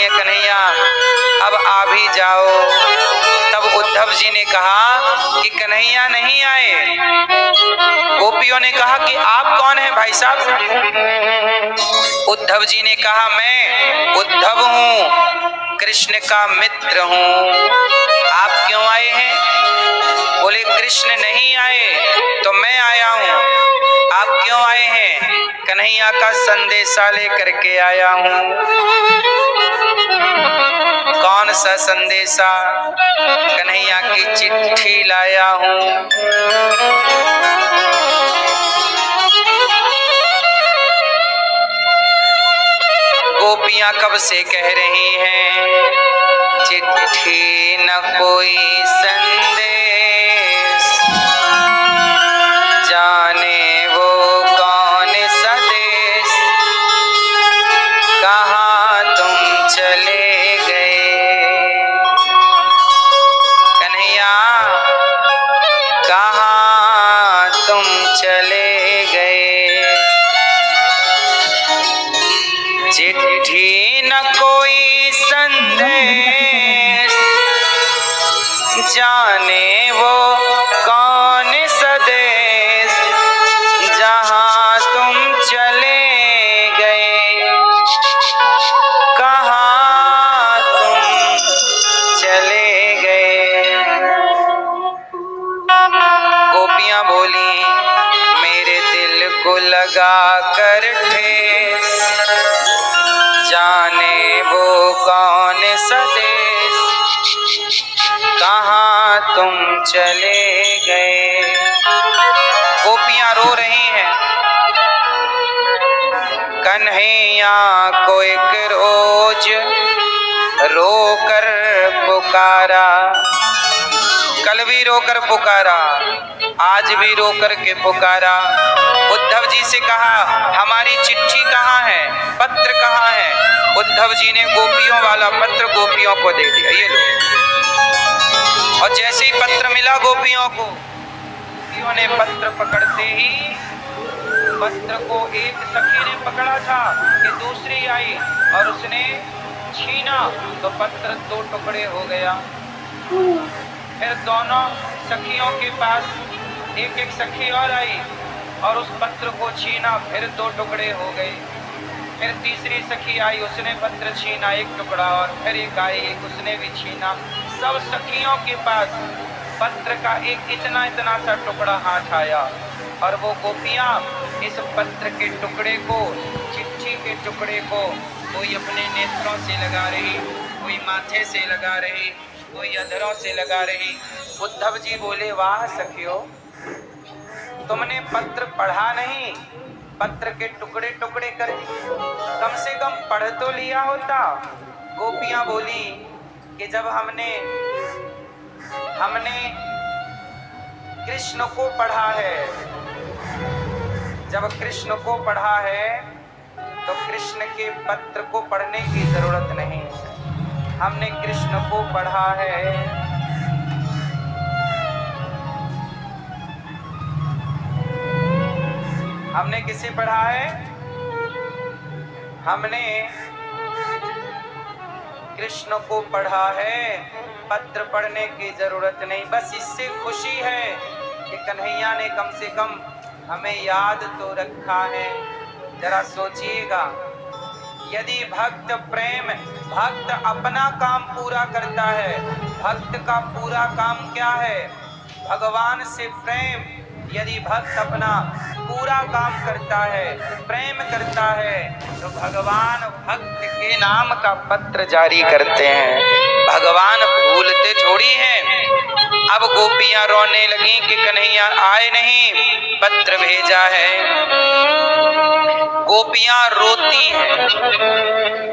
हैं कन्हैया अब आ भी जाओ। तब उद्धव जी ने कहा कि कन्हैया नहीं आए। गोपियों ने कहा कि आप कौन हैं भाई साहब? उद्धव जी ने कहा मैं उद्धव हूँ, कृष्ण का मित्र हूँ। आप क्यों आए हैं? बोले कृष्ण नहीं आए तो मैं आया हूँ। आप क्यों आए हैं? कन्हैया का संदेशा लेकर के आया हूँ। कौन सा संदेशा? कन्हैया की चिट्ठी लाया हूँ। गोपियां कब से कह रही हैं चिट्ठी न कोई संदेश, जाने वो कौन सा देश, कहाँ तुम चले गए। कन्हैया कहाँ तुम चले गए। चिट्ठी न कोई संदेश, जाने वो कौन सा देश, जहाँ तुम चले गए, कहाँ तुम चले गए। गोपियां बोली मेरे दिल को लगा कर ठेस, जाने वो कौन सा देश, कहाँ तुम चले गए। गोपियां रो रही हैं। कन्हैया को एक रोज रोकर पुकारा, कल भी रोकर पुकारा, आज भी रोकर के पुकारा। उद्धव जी से कहा हमारी चिट्ठी कहाँ है, पत्र कहाँ है? उद्धव जी ने गोपियों वाला पत्र गोपियों को दे दिया, ये लो। और जैसे ही पत्र मिला गोपियों को, गोपियों ने पत्र पकड़ते ही, पत्र को एक सखी ने पकड़ा था कि दूसरी आई और उसने छीना तो पत्र दो टुकड़े हो गया। फिर दोनों सखियों के पास एक एक सखी और आई और उस पत्र को छीना, फिर दो टुकड़े हो गए। फिर तीसरी सखी आई, उसने पत्र छीना एक टुकड़ा, और फिर एक आई, एक उसने भी छीना। सब सखियों के पास पत्र का एक इतना इतना सा टुकड़ा हाथ आया और वो गोपियां इस पत्र के टुकड़े को, चिट्ठी के टुकड़े को कोई अपने नेत्रों से लगा रही, कोई माथे से लगा रही, कोई अधरों से लगा रही। उद्धव जी बोले वाह सखियों, तुमने पत्र पढ़ा नहीं, पत्र के टुकड़े टुकड़े कर दिए, कम से कम पढ़ तो लिया होता। गोपियां बोली कि जब हमने कृष्ण को पढ़ा है, जब कृष्ण को पढ़ा है तो कृष्ण के पत्र को पढ़ने की जरूरत नहीं है। हमने कृष्ण को पढ़ा है। हमने किसे पढ़ा है? हमने कृष्ण को पढ़ा है, पत्र पढ़ने की जरूरत नहीं। बस इससे खुशी है कि कन्हैया ने कम से कम हमें याद तो रखा है। जरा सोचिएगा, यदि भक्त प्रेम, भक्त अपना काम पूरा करता है, भक्त का पूरा काम क्या है? भगवान से प्रेम। यदि भक्त अपना पूरा काम करता है, प्रेम करता है, तो भगवान भक्त के नाम का पत्र जारी करते हैं। भगवान भूलते थोड़ी हैं। अब गोपियां रोने लगी कि कन्हैया आए नहीं, पत्र भेजा है। गोपियां रोती हैं।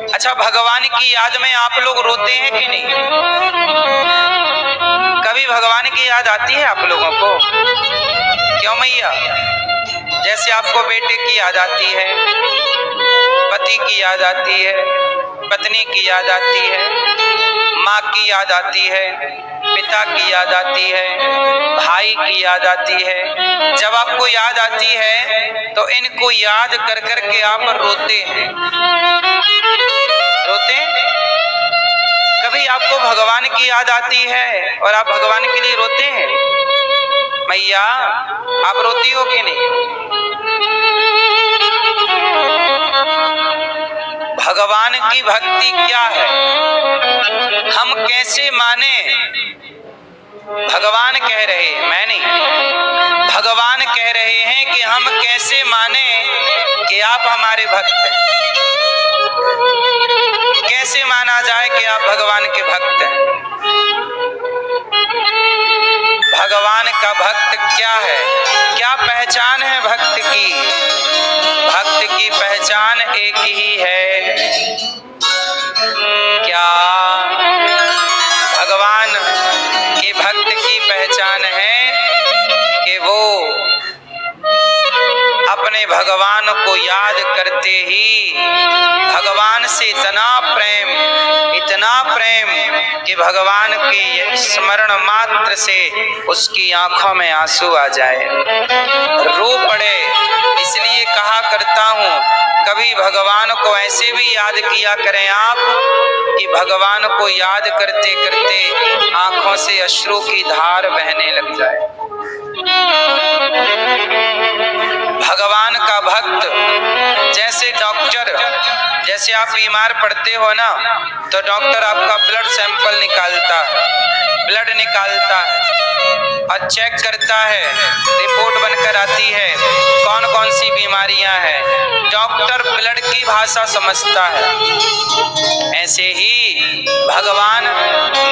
अच्छा, भगवान की याद में आप लोग रोते हैं कि नहीं? कभी भगवान की याद आती है आप लोगों को? क्यों मैया? जैसे आपको बेटे की याद आती है, पति की याद आती है, पत्नी की याद आती है, माँ की याद आती है, पिता की याद आती है, भाई की याद आती है। जब आपको याद आती है तो इनको याद कर कर के आप रोते हैं। रोते हैं? आपको भगवान की याद आती है और आप भगवान के लिए रोते हैं? मैया आप रोती हो कि नहीं? भगवान की भक्ति क्या है, हम कैसे माने? भगवान कह रहे हैं, मैं नहीं, भगवान कह रहे हैं कि हम कैसे माने कि आप हमारे भक्त हैं। कैसे माना जाए कि आप भगवान के भक्त हैं? भगवान का भक्त क्या है, क्या पहचान है भक्त की? भक्त की पहचान एक ही है, क्या भगवान के भक्त की पहचान है कि वो अपने भगवान को याद करते ही भगवान से इतना प्रेम कि भगवान के स्मरण मात्र से उसकी आंखों में आंसू आ जाए, रो पड़े। इसलिए कहा करता हूँ, कभी भगवान को ऐसे भी याद किया करें आप कि भगवान को याद करते करते आंखों से अश्रु की धार बहने लग जाए। भगवान का भक्त जैसे डॉक्टर, जैसे आप बीमार पड़ते हो ना, तो डॉक्टर आपका ब्लड सैंपल निकालता है, ब्लड निकालता है और चेक करता है, रिपोर्ट बनकर आती है कौन कौन सी बीमारियां हैं। डॉक्टर ब्लड की भाषा समझता है, ऐसे ही भगवान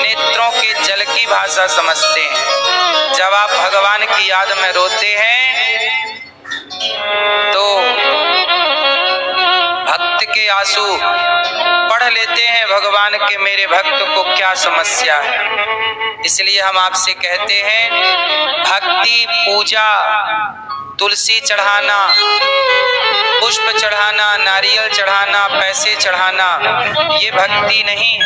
नेत्रों के जल की भाषा समझते हैं। जब आप भगवान की याद में रोते हैं तो भक्त के आंसू पढ़ लेते हैं भगवान के, मेरे भक्त को क्या समस्या है। इसलिए हम आपसे कहते हैं, भक्ति पूजा, तुलसी चढ़ाना, पुष्प चढ़ाना, नारियल चढ़ाना, पैसे चढ़ाना, ये भक्ति नहीं।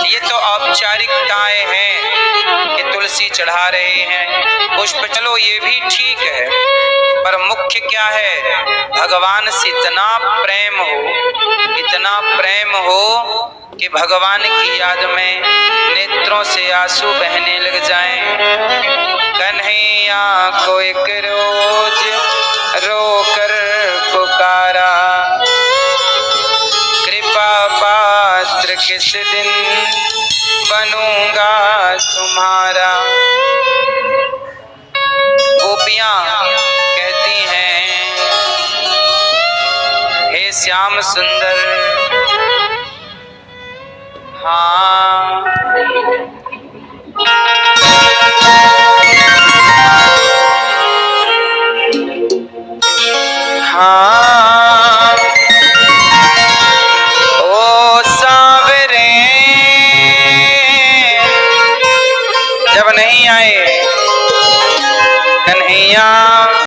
ये तो औपचारिकताएं हैं कि तुलसी चढ़ा रहे हैं, पुष्प, चलो ये भी ठीक है, पर मुख्य क्या है, भगवान से इतना प्रेम हो कि भगवान की याद में नेत्रों से आंसू बहने लग जाएं। कन्हैया को एक रोज रोकर पुकारा, कृपा पात्र किस दिन बनूंगा तुम्हारा। गोपियां कहती हैं, हे श्याम सुंदर, हाँ हाँ ओ सांवरे, जब नहीं आए कन्हैया